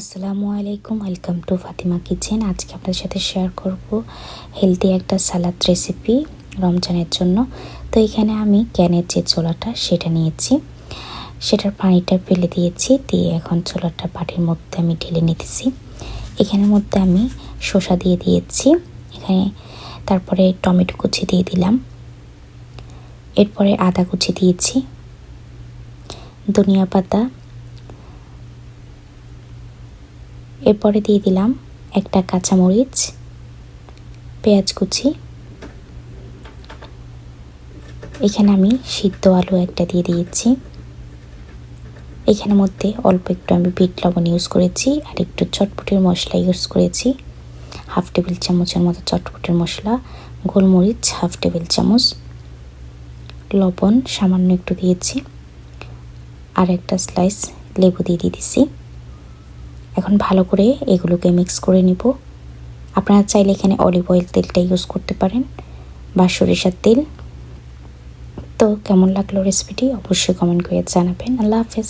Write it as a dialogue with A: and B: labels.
A: আসসালামু আলাইকুম, welcome to Fatima kitchen. আজকে আপনাদের সাথে শেয়ার করব হেলদি একটা সালাদ রেসিপি রমজানের জন্য। তো এখানে আমি ক্যানের যে ছোলাটা সেটা নিয়েছি, সেটার পানিটা ফেলে দিয়েছি, দিয়ে এখন ছোলাটা বাটির মধ্যে আমি ঢেলে নিতেছি। এখানের মধ্যে আমি শসা দিয়ে দিয়েছি, এখানে তারপরে টমেটো কুচি দিয়ে দিলাম, এরপরে আদা কুচি দিয়েছি, ধনিয়া পাতা, এরপরে দিয়ে দিলাম একটা কাঁচামরিচ, পেঁয়াজ কুচি, এখানে আমি সিদ্ধ আলু একটা দিয়ে দিয়েছি। এখানের মধ্যে অল্প একটু আমি বিট লবণ ইউজ করেছি আর একটু চটপটির মশলা ইউজ করেছি, 1/2 টেবিল চামচের মতো চটপটির মশলা, গোলমরিচ 1/2 টেবিল চামচ, লবণ সামান্য একটু দিয়েছি, আর একটা স্লাইস লেবু দিয়ে দিয়েছি। এখন ভালো করে এগুলোকে মিক্স করে নিব। আপনারা চাইলে এখানে অলিভ অয়েল তেলটা ইউজ করতে পারেন বা সরিষার তেল। তো কেমন লাগলো রেসিপিটি অবশ্যই কমেন্ট করে জানাবেন। আল্লাহ হাফেজ।